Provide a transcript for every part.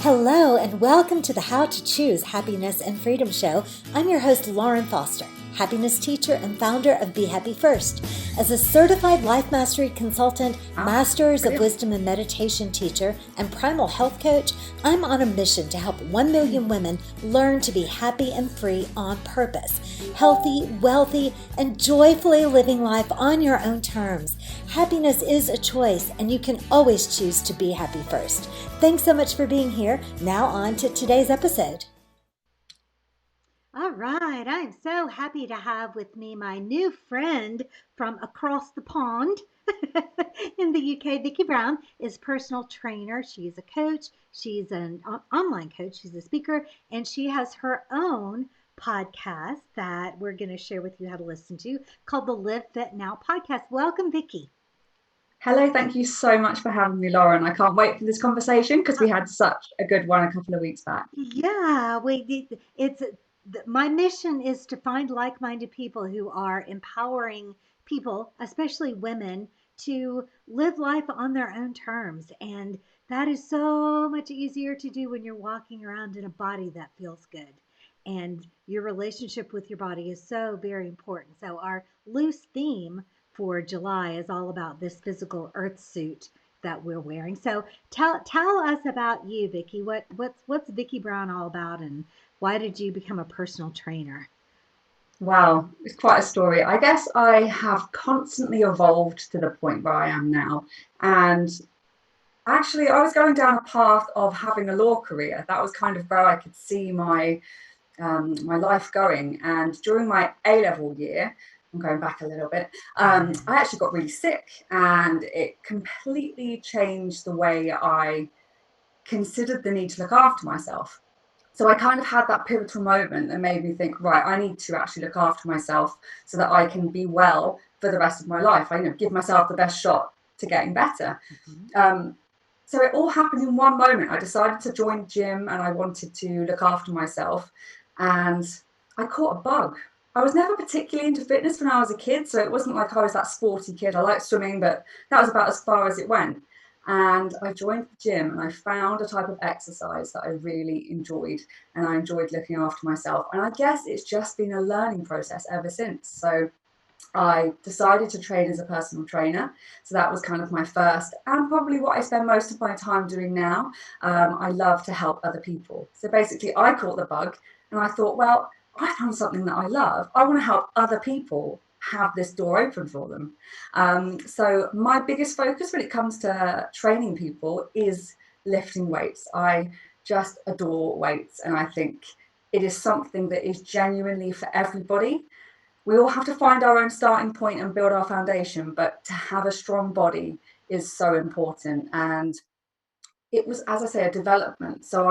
Hello and welcome to the How to Choose Happiness and Freedom Show. I'm your host, Lauren Foster, happiness teacher and founder of Be Happy First. As a certified life mastery consultant, masters of wisdom and meditation teacher, and primal health coach, I'm on a mission to help 1 million women learn to be happy and free on purpose, healthy, wealthy, and joyfully living life on your own terms. Happiness is a choice, and you can always choose to be happy first. Thanks so much for being here. Now on to today's episode. All right, I'm so happy to have with me my new friend from across the pond in the UK. Vicki Brown is personal trainer. She's a coach. She's an online coach. She's a speaker, and she has her own podcast that we're going to share with you how to listen to called the LiveFitNow podcast. Welcome, Vicki. Hello, thank you so much for having me, Lauren. I can't wait for this conversation because we had such a good one a couple of weeks back. Yeah, my mission is to find like-minded people who are empowering people, especially women, to live life on their own terms. And that is so much easier to do when you're walking around in a body that feels good. And your relationship with your body is so very important. So our loose theme for July is all about this physical earth suit that we're wearing. So tell us about you, Vicki. What's Vicki Brown all about, and why did you become a personal trainer? Wow, it's quite a story. I guess I have constantly evolved to the point where I am now. And actually, I was going down a path of having a law career. That was kind of where I could see my life going. And during my A-level year, I'm going back a little bit, I actually got really sick, and it completely changed the way I considered the need to look after myself. So I kind of had that pivotal moment that made me think, right, I need to actually look after myself so that I can be well for the rest of my life. I give myself the best shot to getting better. So it all happened in one moment. I decided to join the gym and I wanted to look after myself, and I caught a bug. I was never particularly into fitness when I was a kid, so it wasn't like I was that sporty kid. I liked swimming, but that was about as far as it went. And I joined the gym and I found a type of exercise that I really enjoyed, and I enjoyed looking after myself. And I guess it's just been a learning process ever since. So I decided to train as a personal trainer. So that was kind of my first, and probably what I spend most of my time doing now. I love to help other people. So basically I caught the bug and I thought, well, I found something that I love. I want to help other people have this door open for them. So my biggest focus when it comes to training people is lifting weights. I just adore weights, and I think it is something that is genuinely for everybody. We all have to find our own starting point and build our foundation, but to have a strong body is so important. And it was, as I say, a development. So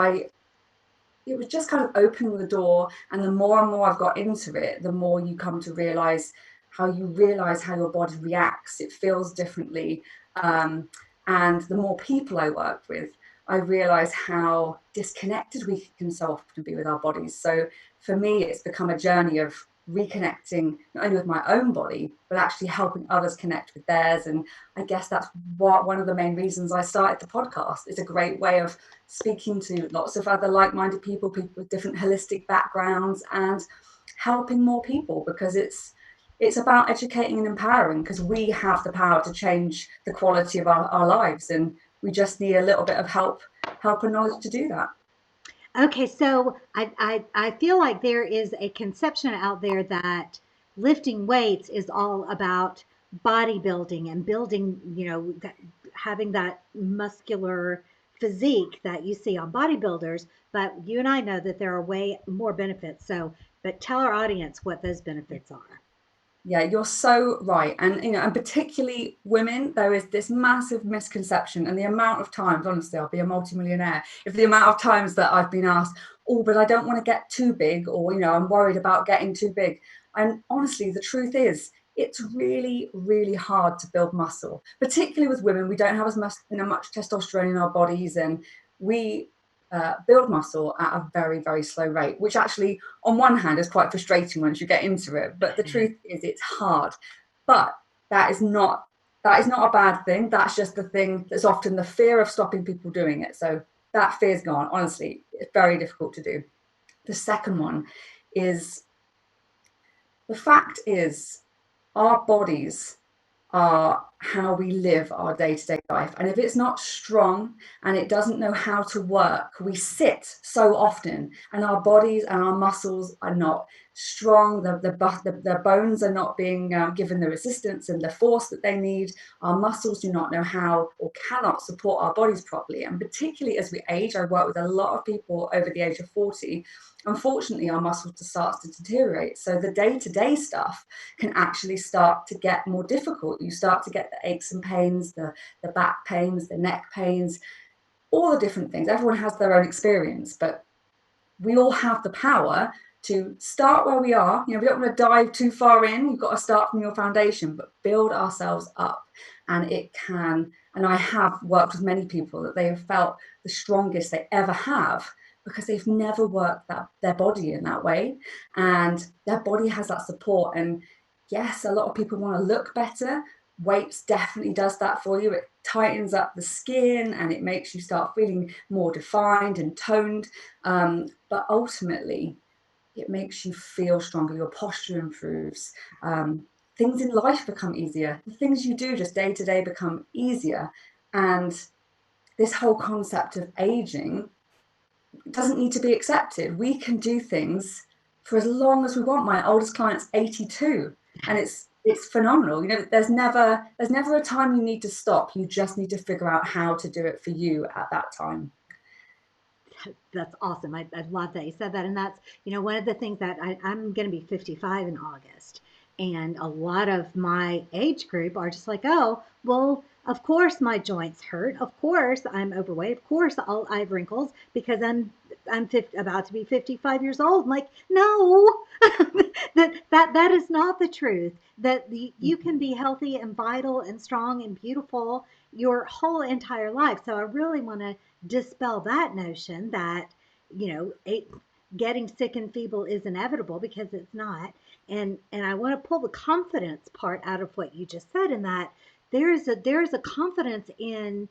it was just kind of opening the door, and the more and more I've got into it, the more you come to realize how your body reacts. It feels differently. And the more people I work with, I realize how disconnected we can so often be with our bodies. So for me, it's become a journey of reconnecting not only with my own body, but actually helping others connect with theirs. And I guess that's one of the main reasons I started the podcast. It's a great way of speaking to lots of other like-minded people with different holistic backgrounds, and helping more people, because it's about educating and empowering, because we have the power to change the quality of our lives, and we just need a little bit of help and knowledge to do that. Okay, so I feel like there is a conception out there that lifting weights is all about bodybuilding and building, having that muscular physique that you see on bodybuilders. But you and I know that there are way more benefits. But tell our audience what those benefits are. Yeah, you're so right. And particularly women, there is this massive misconception, and the amount of times, honestly, I'll be a multimillionaire if the amount of times that I've been asked, oh, but I don't want to get too big, or, I'm worried about getting too big. And honestly, the truth is, it's really, really hard to build muscle, particularly with women. We don't have as much testosterone in our bodies, and we build muscle at a very, very slow rate, which actually on one hand is quite frustrating once you get into it. But the truth is, it's hard. But that is not a bad thing. That's just the thing that's often the fear of stopping people doing it. So that fear's gone. Honestly, it's very difficult to do. The second one is, the fact is, our bodies are how we live our day-to-day life. And if it's not strong and it doesn't know how to work, we sit so often and our bodies and our muscles are not strong. The bones are not being given the resistance and the force that they need. Our muscles do not know how or cannot support our bodies properly. And particularly as we age, I work with a lot of people over the age of 40. Unfortunately, our muscles start to deteriorate. So the day-to-day stuff can actually start to get more difficult. You start to get the aches and pains, the back pains, the neck pains, all the different things. Everyone has their own experience, but we all have the power to start where we are. You know, we don't want to dive too far in. You've got to start from your foundation, but build ourselves up. And it can, and I have worked with many people that they have felt the strongest they ever have because they've never worked their body in that way. And their body has that support. And yes, a lot of people want to look better. Weights definitely does that for you. It tightens up the skin and it makes you start feeling more defined and toned. But ultimately, it makes you feel stronger. Your posture improves. Things in life become easier. The things you do just day to day become easier. And this whole concept of aging doesn't need to be accepted. We can do things for as long as we want. My oldest client's 82, and it's phenomenal. You know, there's never a time you need to stop. You just need to figure out how to do it for you at that time. That's awesome. I love that you said that. And that's, one of the things that I'm going to be 55 in August. And a lot of my age group are just like, oh, well, of course my joints hurt. Of course I'm overweight. Of course I have wrinkles because I'm about to be 55 years old. I'm like, no, that is not the truth. That you can be healthy and vital and strong and beautiful your whole entire life. So I really want to dispel that notion that, getting sick and feeble is inevitable, because it's not. And I want to pull the confidence part out of what you just said, in that there is a confidence in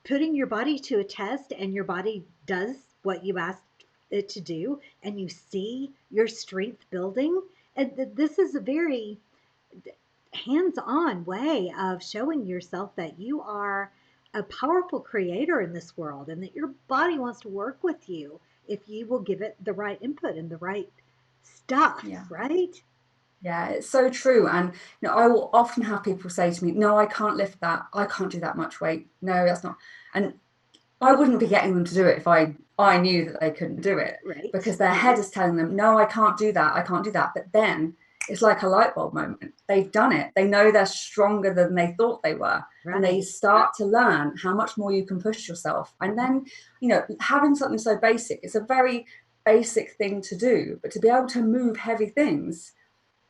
putting your body to a test, and your body does what you asked it to do, and you see your strength building. And this is a very hands-on way of showing yourself that you are a powerful creator in this world, and that your body wants to work with you if you will give it the right input and the right stuff. Yeah. Right? Yeah, it's so true. And I will often have people say to me, no, I can't lift that. I can't do that much weight. No, that's not. And I wouldn't be getting them to do it if I knew that they couldn't do it, Right. because their head is telling them, no, I can't do that. I can't do that. But then it's like a light bulb moment. They've done it. They know they're stronger than they thought they were. Right. And they start to learn how much more you can push yourself. And then, having something so basic, it's a very basic thing to do, but to be able to move heavy things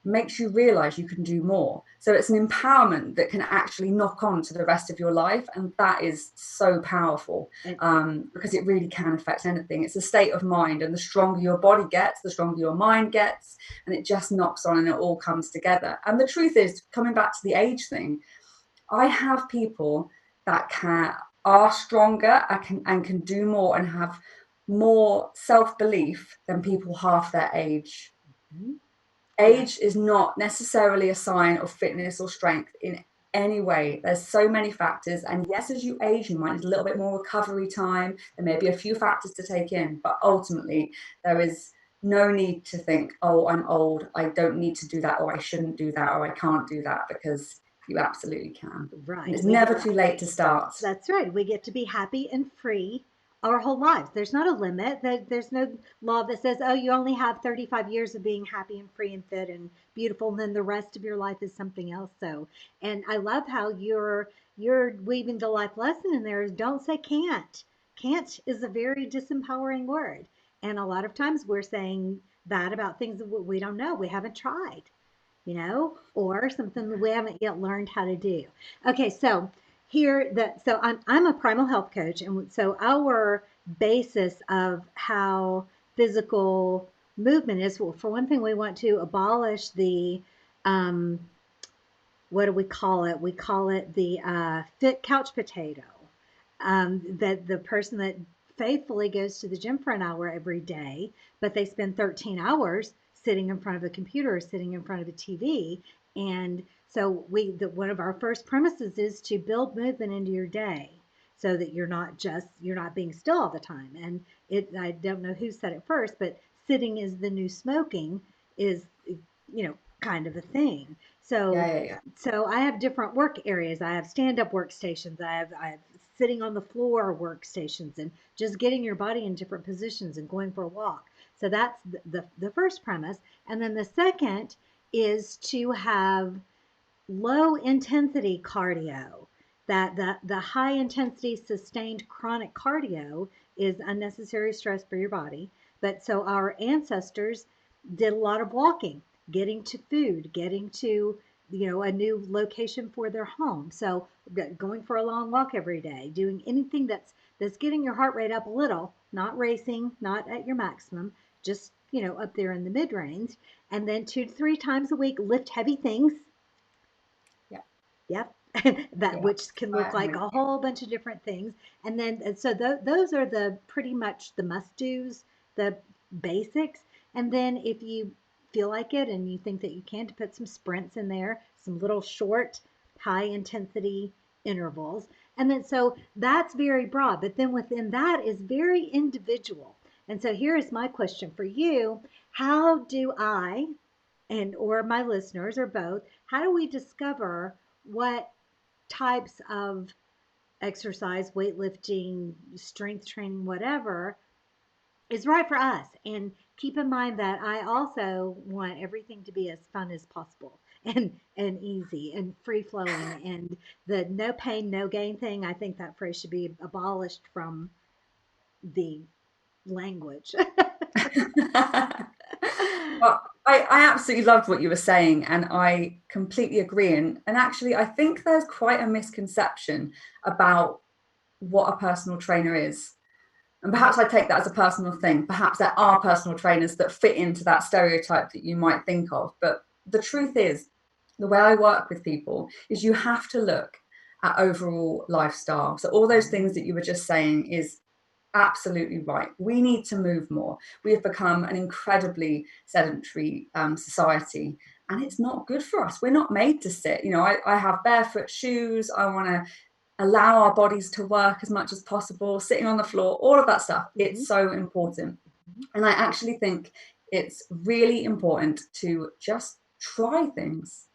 makes you realize you can do more. So it's an empowerment that can actually knock on to the rest of your life. And that is so powerful, because it really can affect anything. It's a state of mind, and the stronger your body gets, the stronger your mind gets, and it just knocks on and it all comes together. And the truth is, coming back to the age thing, I have people that are stronger and can do more and have more self-belief than people half their age. Mhm. Age is not necessarily a sign of fitness or strength in any way. There's so many factors. And yes, as you age, you might need a little bit more recovery time. There may be a few factors to take in, but ultimately there is no need to think, oh, I'm old, I don't need to do that, or I shouldn't do that, or I can't do that, because you absolutely can. Right. And it's never too late to start. That's right. We get to be happy and free our whole lives. There's not a limit. There's no law that says, oh, you only have 35 years of being happy and free and fit and beautiful, and then the rest of your life is something else. So, and I love how you're weaving the life lesson in there. Is don't say can't. Can't is a very disempowering word. And a lot of times we're saying that about things that we don't know. We haven't tried, or something that we haven't yet learned how to do. Okay, so I'm a primal health coach, and so our basis of how physical movement is, well, for one thing, we want to abolish the um, what do we call it? We call it the fit couch potato. That the person that faithfully goes to the gym for an hour every day, but they spend 13 hours sitting in front of a computer or sitting in front of a TV. And so one of our first premises is to build movement into your day so that you're not being still all the time. And I don't know who said it first, but sitting is the new smoking is, kind of a thing. So Yeah. so I have different work areas. I have stand-up workstations. I have sitting on the floor workstations, and just getting your body in different positions and going for a walk. So that's the first premise. And then the second is to have low intensity cardio. That the high intensity sustained chronic cardio is unnecessary stress for your body. But so our ancestors did a lot of walking, getting to food, getting to a new location for their home. So going for a long walk every day, doing anything that's getting your heart rate up a little, not racing, not at your maximum, just up there in the mid range. And then 2 to 3 times a week, lift heavy things. Yep. That Yeah, which can look I like agree. a whole bunch of different things. And then so those are the pretty much the must-dos, the basics. And then if you feel like it and you think that you can, to put some sprints in there, some little short, high intensity intervals. And then so that's very broad, but then within that is very individual. And so here is my question for you. How do I and or my listeners or both, how do we discover what types of exercise, weightlifting, strength training, whatever is right for us? And keep in mind that I also want everything to be as fun as possible and easy and free flowing, and the no pain no gain thing, I think that phrase should be abolished from the language. Well, I absolutely loved what you were saying, and I completely agree. And actually, I think there's quite a misconception about what a personal trainer is. And perhaps I take that as a personal thing. Perhaps there are personal trainers that fit into that stereotype that you might think of. But the truth is, the way I work with people is you have to look at overall lifestyle. So all those things that you were just saying is absolutely right. We need to move more. We have become an incredibly sedentary society, and it's not good for us. We're not made to sit. I have barefoot shoes. I want to allow our bodies to work as much as possible, sitting on the floor, all of that stuff. It's so important. And I actually think it's really important to just try things.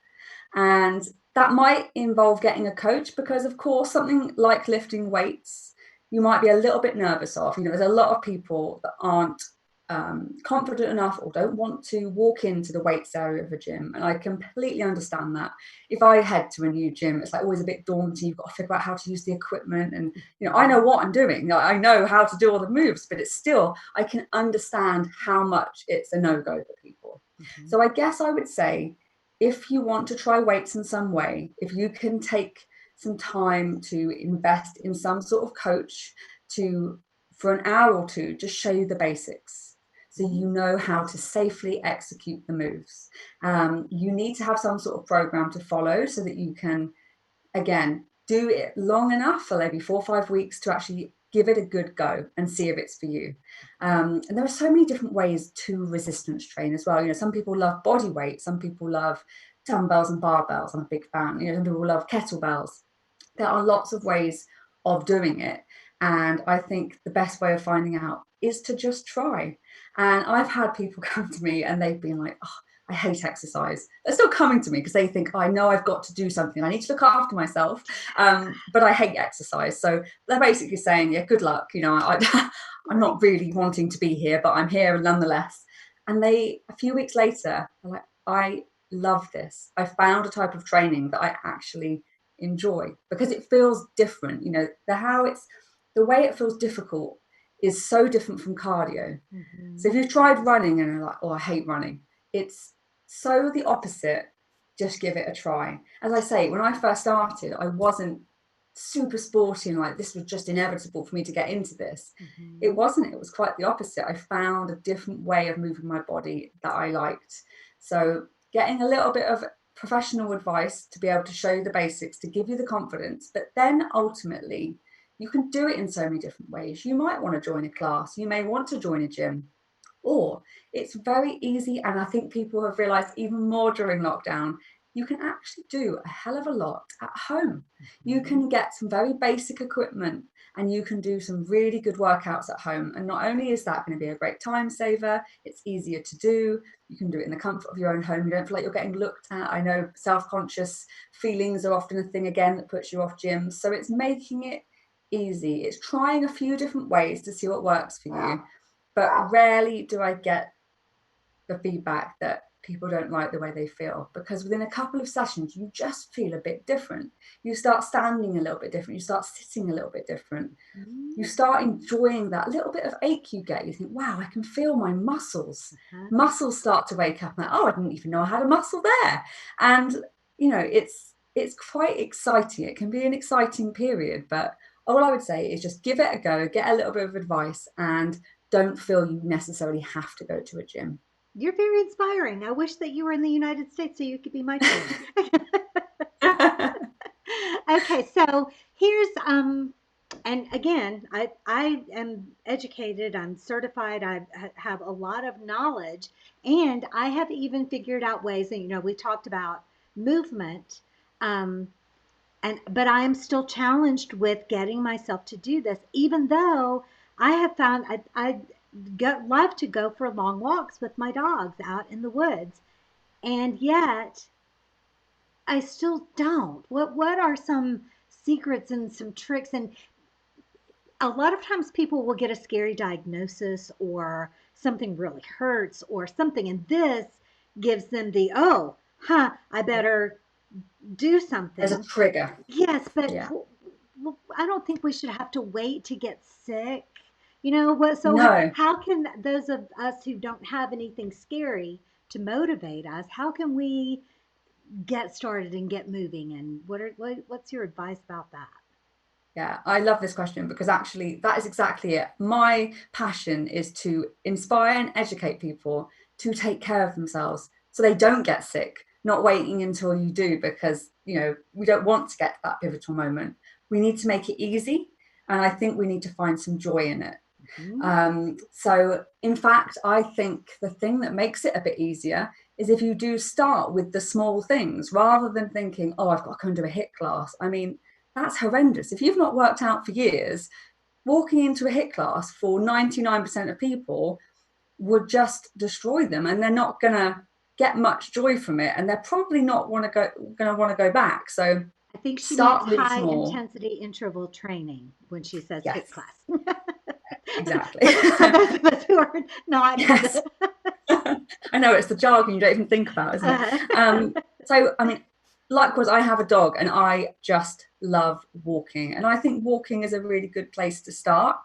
And that might involve getting a coach because, of course, something like lifting weights, you might be a little bit nervous of. There's a lot of people that aren't confident enough or don't want to walk into the weights area of a gym. And I completely understand that. If I head to a new gym, it's like always a bit daunting. You've got to figure out how to use the equipment. And, I know what I'm doing. I know how to do all the moves, but it's still, I can understand how much it's a no-go for people. Mm-hmm. So I guess I would say, if you want to try weights in some way, if you can take some time to invest in some sort of coach for an hour or two, just show you the basics so you know how to safely execute the moves. You need to have some sort of program to follow so that you can, again, do it long enough for maybe 4 or 5 weeks to actually give it a good go and see if it's for you. And there are so many different ways to resistance train as well. Some people love body weight, some people love dumbbells and barbells. I'm a big fan. Some people love kettlebells. There are lots of ways of doing it. And I think the best way of finding out is to just try. And I've had people come to me and they've been like, oh, I hate exercise. They're still coming to me because they think, I know I've got to do something. I need to look after myself, but I hate exercise. So they're basically saying, yeah, good luck. I'm not really wanting to be here, but I'm here nonetheless. And a few weeks later, they're like, I love this. I found a type of training that I actually enjoy because it feels different. The way it feels difficult is so different from cardio. Mm-hmm. So if you've tried running and you're like, oh, I hate running, it's so the opposite. Just give it a try. As I say, when I first started, I wasn't super sporty and like this was just inevitable for me to get into this. Mm-hmm. It wasn't. It was quite the opposite. I found a different way of moving my body that I liked. So getting a little bit of professional advice to be able to show you the basics, to give you the confidence, but then ultimately You can do it in so many different ways. You might want to join a class. You may want to join a gym. Or it's very easy, and I think people have realized even more during lockdown, you can actually do a hell of a lot at home. You can get some very basic equipment and you can do some really good workouts at home. And not only is that going to be a great time saver, it's easier to do. You can do it in the comfort of your own home. You don't feel like you're getting looked at. I know self-conscious feelings are often a thing, again, that puts you off gyms. So it's making it easy. It's trying a few different ways to see what works for you. But rarely do I get the feedback that people don't like the way they feel, because within a couple of sessions, you just feel a bit different. You start standing a little bit different. You start sitting a little bit different. You start enjoying that little bit of ache you get. You think, wow, I can feel my muscles. Muscles start to wake up. Like, oh, I didn't even know I had a muscle there. And, you know, it's quite exciting. It can be an exciting period, but all I would say is just give it a go, get a little bit of advice, and don't feel you necessarily have to go to a gym. You're very inspiring. I wish that you were in the United States so you could be my trainer. Okay, so here's and again, I am educated, I'm certified, have a lot of knowledge, and I have even figured out ways, and we talked about movement, um, but I am still challenged with getting myself to do this, even though I have found I love to go for long walks with my dogs out in the woods, and yet I still don't. What are some secrets and some tricks? And a lot of times people will get a scary diagnosis or something really hurts or something, and this gives them the, oh, I better do There's a something. trigger. Yes, but Yeah. I don't think we should have to wait to get sick. What? So No. how can those of us who don't have anything scary to motivate us, how can we get started and get moving? And what's your advice about that? Yeah, I love this question because actually that is exactly it. My passion is to inspire and educate people to take care of themselves so they don't get sick, not waiting until you do, because, we don't want to get to that pivotal moment. We need to make it easy. And I think we need to find some joy in it. So in fact, I think the thing that makes it a bit easier is if you do start with the small things rather than thinking, oh, I've got to come to a HIIT class. I mean, that's horrendous. If you've not worked out for years, walking into a HIIT class for 99% of people would just destroy them, and they're not going to get much joy from it, and they're probably not going to want to go back. So I think she means start really high small. intensity interval training when she says Yes, HIIT class. exactly. For those of us who are not Yes. I know, it's the jargon you don't even think about, isn't it? So, I mean, likewise, I have a dog and I just love walking. And I think walking is a really good place to start.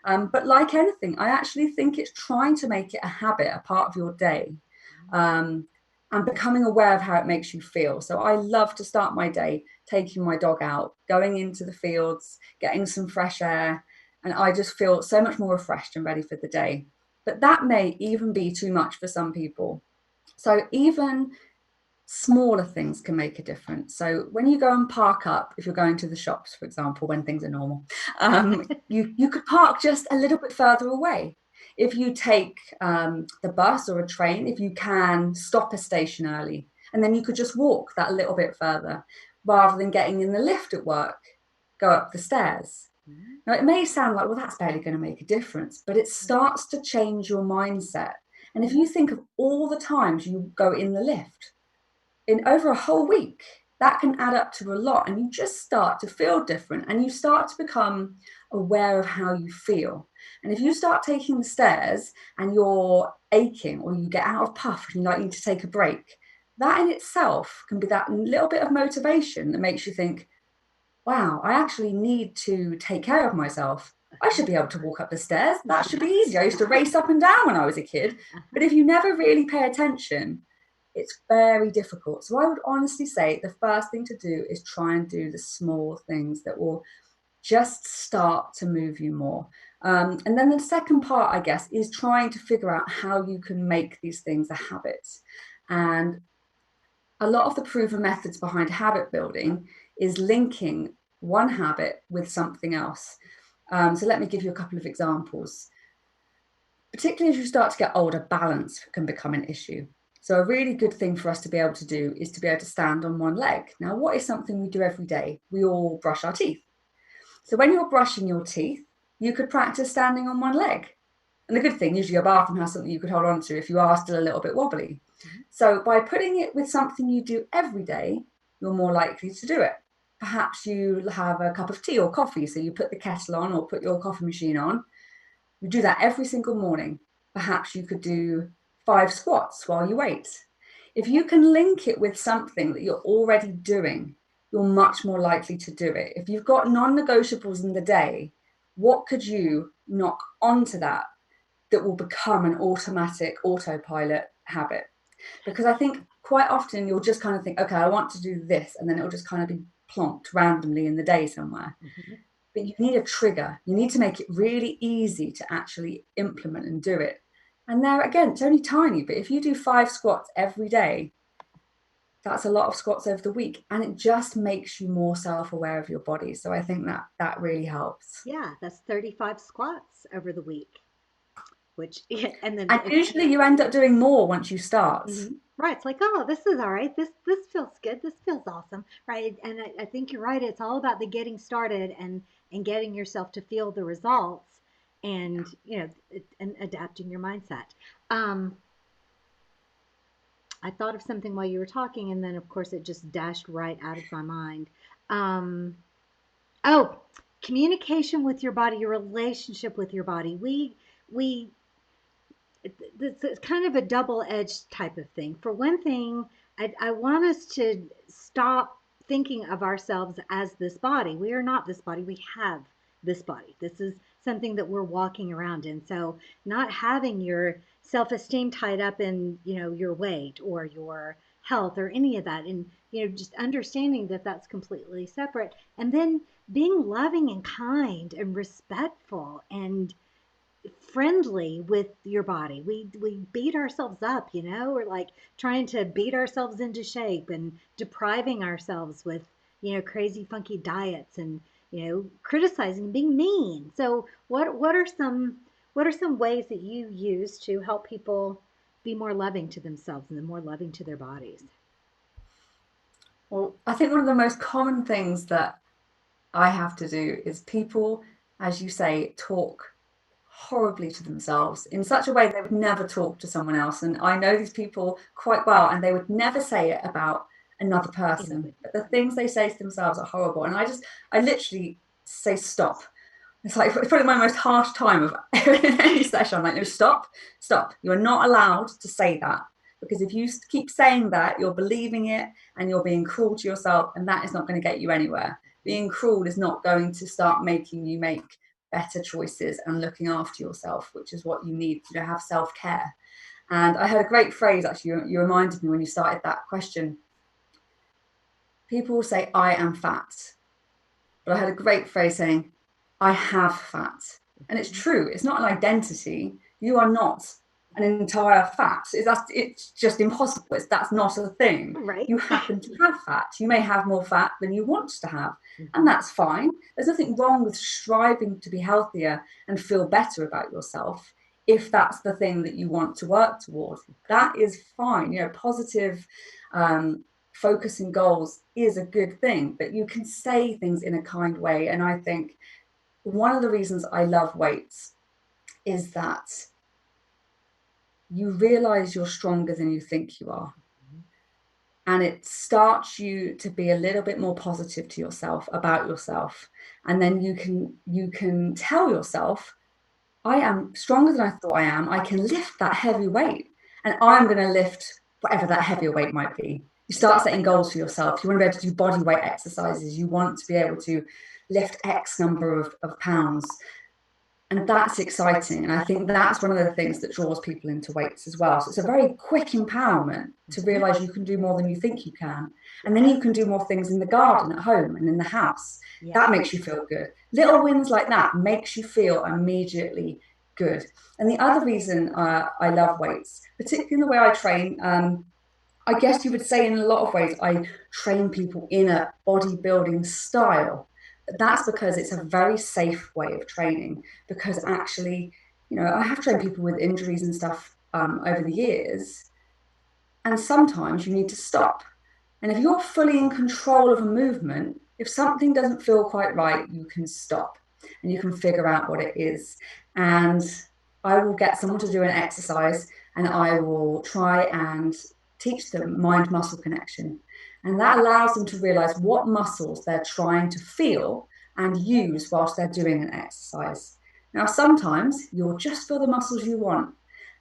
But like anything, I actually think it's trying to make it a habit, a part of your day, and becoming aware of how it makes you feel. So I love to start my day taking my dog out, going into the fields, getting some fresh air. And I just feel so much more refreshed and ready for the day. But that may even be too much for some people. So even smaller things can make a difference. So when you go and park up, if you're going to the shops, for example, when things are normal, you could park just a little bit further away. If you take the bus or a train, if you can stop a station early, and then you could just walk that a little bit further rather than getting in the lift at work, go up the stairs. Now, it may sound like, well, that's barely going to make a difference, but it starts to change your mindset. And if you think of all the times you go in the lift in over a whole week, that can add up to a lot. And you just start to feel different and you start to become aware of how you feel. And if you start taking the stairs and you're aching or you get out of puff and you need to take a break, that in itself can be that little bit of motivation that makes you think, wow, I actually need to take care of myself. I should be able to walk up the stairs. That should be easy. I used to race up and down when I was a kid. But if you never really pay attention, it's very difficult. So I would honestly say the first thing to do is try and do the small things that will just start to move you more. And then the second part, I guess, is trying to figure out how you can make these things a habit. And a lot of the proven methods behind habit building is linking one habit with something else. So let me give you a couple of examples. Particularly as you start to get older, balance can become an issue. So a really good thing for us to be able to do is to be able to stand on one leg. Now, what is something we do every day? We all brush our teeth. So when you're brushing your teeth, you could practice standing on one leg. And the good thing, usually your bathroom has something you could hold on to if you are still a little bit wobbly. So by putting it with something you do every day, you're more likely to do it. Perhaps you have a cup of tea or coffee, so you put the kettle on or put your coffee machine on. You do that every single morning. Perhaps you could do 5 squats while you wait. If you can link it with something that you're already doing, you're much more likely to do it. If you've got non-negotiables in the day, what could you knock onto that will become an automatic autopilot habit? Because I think quite often you'll just kind of think, okay, I want to do this, and then it'll just kind of be plonked randomly in the day somewhere. But you need a trigger. You need to make it really easy to actually implement and do it. And there again, it's only tiny, but if you do 5 squats every day, that's a lot of squats over the week, and it just makes you more self-aware of your body. So I think that really helps. Yeah, that's 35 squats over the week, which, and then usually you end up doing more once you start. Right. It's like, oh, this is all right. This feels good. This feels awesome. Right. And I think you're right. It's all about the getting started and getting yourself to feel the results and, and adapting your mindset. I thought of something while you were talking, and then of course it just dashed right out of my mind. Oh, communication with your body, your relationship with your body. We it's kind of a double-edged type of thing. For one thing, I want us to stop thinking of ourselves as this body. We are not this body. We have this body. This is something that we're walking around in. So not having your self-esteem tied up in, your weight or your health or any of that, and just understanding that that's completely separate, and then being loving and kind and respectful and friendly with your body. We beat ourselves up, we're like trying to beat ourselves into shape and depriving ourselves with, crazy funky diets and, criticizing, being mean. So what are some ways that you use to help people be more loving to themselves and more loving to their bodies? Well, I think one of the most common things that I have to do is people, as you say, talk horribly to themselves in such a way they would never talk to someone else. And I know these people quite well, and they would never say it about another person. But the things they say to themselves are horrible. And I literally say stop. It's like, it's probably my most harsh time of any session. I'm like, no, stop. You are not allowed to say that. Because if you keep saying that, you're believing it and you're being cruel to yourself, and that is not going to get you anywhere. Being cruel is not going to start making you make better choices and looking after yourself, which is what you need to have self-care. And I heard a great phrase, actually, you reminded me when you started that question. People will say, I am fat. But I heard a great phrase saying, I have fat. And it's true. It's not an identity. You are not an entire fat. It's just impossible. That's not a thing. Right. You happen to have fat. You may have more fat than you want to have. And that's fine. There's nothing wrong with striving to be healthier and feel better about yourself if that's the thing that you want to work towards. That is fine. Positive focusing goals is a good thing, but you can say things in a kind way. And I think one of the reasons I love weights is that you realize you're stronger than you think you are. And it starts you to be a little bit more positive to yourself, about yourself. And then you can tell yourself, I am stronger than I thought I am. I can lift that heavy weight, and I'm going to lift whatever that heavier weight might be. You start setting goals for yourself. You want to be able to do body weight exercises. You want to be able to lift X number of pounds. And that's exciting. And I think that's one of the things that draws people into weights as well. So it's a very quick empowerment to realize you can do more than you think you can. And then you can do more things in the garden, at home, and in the house. That makes you feel good. Little wins like that makes you feel immediately good. And the other reason I love weights, particularly in the way I train, I guess you would say in a lot of ways, I train people in a bodybuilding style. that's because it's a very safe way of training, because actually, I have trained people with injuries and stuff over the years, and sometimes you need to stop. And if you're fully in control of a movement, if something doesn't feel quite right, you can stop and you can figure out what it is. And I will get someone to do an exercise and I will try and teach them mind muscle connection. And that allows them to realize what muscles they're trying to feel and use whilst they're doing an exercise. Now, sometimes you'll just feel the muscles you want.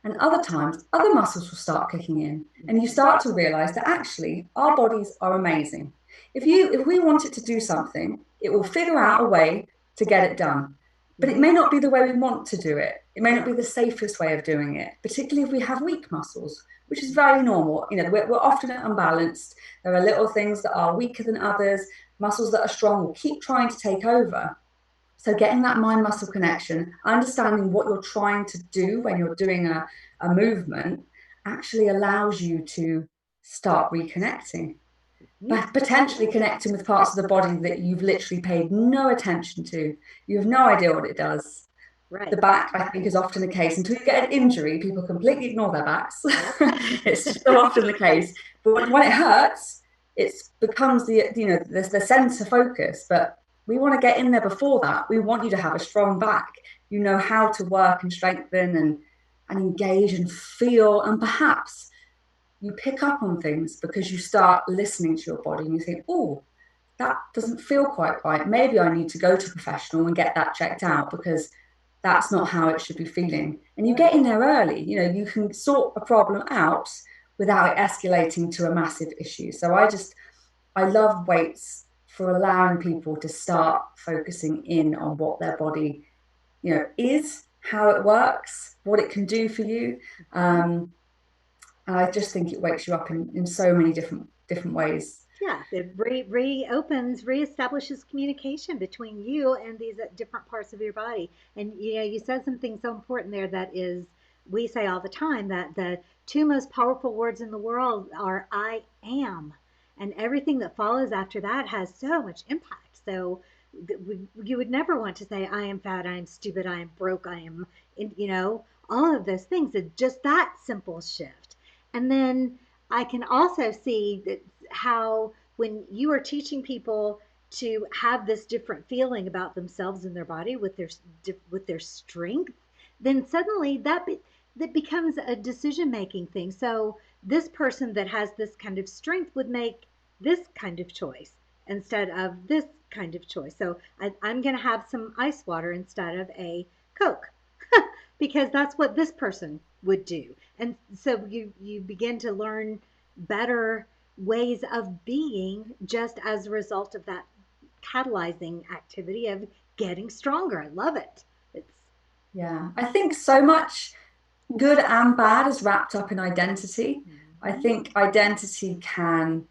And other times, other muscles will start kicking in, and you start to realize that actually our bodies are amazing. If we want it to do something, it will figure out a way to get it done. But it may not be the way we want to do it. It may not be the safest way of doing it, particularly if we have weak muscles, which is very normal. We're often unbalanced. There are little things that are weaker than others. Muscles that are strong will keep trying to take over. So getting that mind-muscle connection, understanding what you're trying to do when you're doing a movement, actually allows you to start reconnecting, but potentially connecting with parts of the body that you've literally paid no attention to. You have no idea what it does. Right. The back, I think, is often the case. Until you get an injury, people completely ignore their backs. It's so often the case. But when it hurts, it becomes the center focus. But we want to get in there before that. We want you to have a strong back. You know how to work and strengthen and engage and feel. And perhaps you pick up on things because you start listening to your body and you think, oh, that doesn't feel quite right. Maybe I need to go to a professional and get that checked out, because that's not how it should be feeling. And you get in there early. You can sort a problem out without it escalating to a massive issue. So I love weights for allowing people to start focusing in on what their body, is, how it works, what it can do for you. And I just think it wakes you up in so many different ways. Yeah, it reestablishes communication between you and these different parts of your body. And you said something so important there, that is, we say all the time that the two most powerful words in the world are I am. And everything that follows after that has so much impact. So you would never want to say, I am fat, I am stupid, I am broke, I am, all of those things. It's just that simple shift. And then I can also see that how when you are teaching people to have this different feeling about themselves and their body with their strength, then suddenly that becomes a decision making thing. So this person that has this kind of strength would make this kind of choice instead of this kind of choice. So I'm going to have some ice water instead of a Coke because that's what this person would do. And so you begin to learn better ways of being just as a result of that catalyzing activity of getting stronger. I love it. Yeah, I think so much good and bad is wrapped up in identity. I think identity can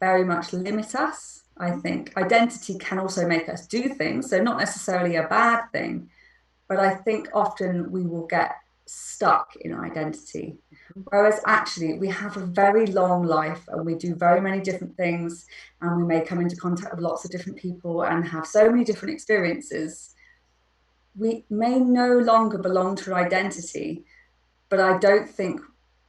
very much limit us. I think identity can also make us do things, so not necessarily a bad thing, but I think often we will get stuck in identity. Whereas actually we have a very long life and we do very many different things, and we may come into contact with lots of different people and have so many different experiences. We may no longer belong to an identity, but I don't think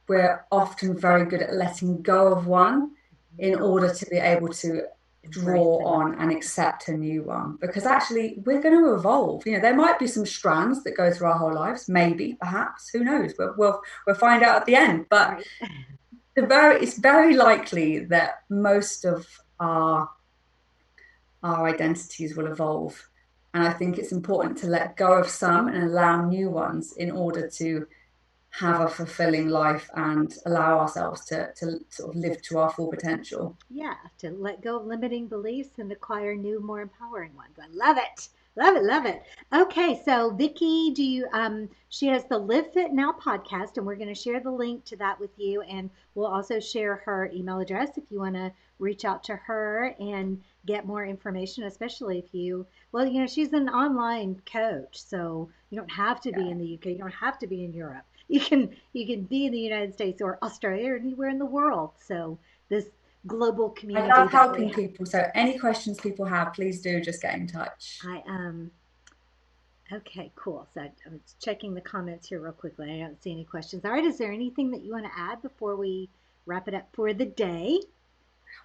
we're often very good at letting go of one in order to be able to draw on and accept a new one, because actually we're going to evolve. There might be some strands that go through our whole lives, maybe, perhaps, who knows, we'll find out at the end. But it's very likely that most of our identities will evolve, and I think it's important to let go of some and allow new ones in order to have a fulfilling life and allow ourselves to sort of live to our full potential. Yeah, to let go of limiting beliefs and acquire new, more empowering ones. I love it. Love it, love it. Okay, so Vicki, she has the LiveFitNow podcast, and we're going to share the link to that with you, and we'll also share her email address if you want to reach out to her and get more information, especially if she's an online coach, so you don't have to be in the UK, you don't have to be in Europe. You can be in the United States or Australia or anywhere in the world. So global I community love that we helping have. people. So any questions people have, please do just get in touch. Okay, cool. So I'm checking the comments here real quickly. I don't see any questions. All right, is there anything that you want to add before we wrap it up for the day?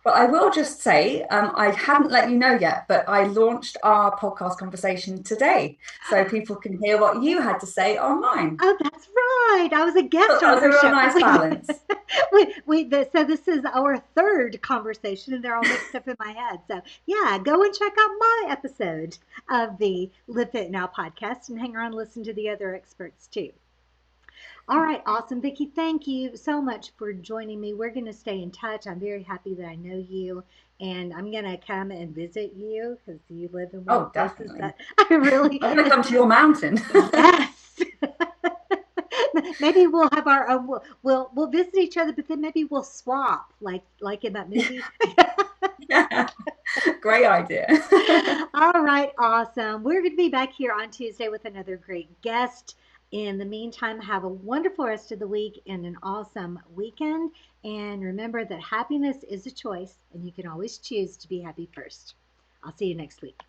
Well, I will just say, I hadn't let you know yet, but I launched our podcast conversation today, so people can hear what you had to say on mine. Oh, that's right. I was a guest That on was a her real show. nice balance. So this is our third conversation, and they're all mixed up in my head. So yeah, go and check out my episode of the Live Fit Now podcast, and hang around and listen to the other experts too. All right, awesome. Vicki, thank you so much for joining me. We're going to stay in touch. I'm very happy that I know you, and I'm going to come and visit you because you live in one of Oh, the places definitely. that I really. I'm going to come to your mountain. Yes. Maybe we'll have our own. We'll visit each other, but then maybe we'll swap, like in that movie. Yeah. Great idea. All right, awesome. We're going to be back here on Tuesday with another great guest. In the meantime, have a wonderful rest of the week and an awesome weekend. And remember that happiness is a choice, and you can always choose to be happy first. I'll see you next week.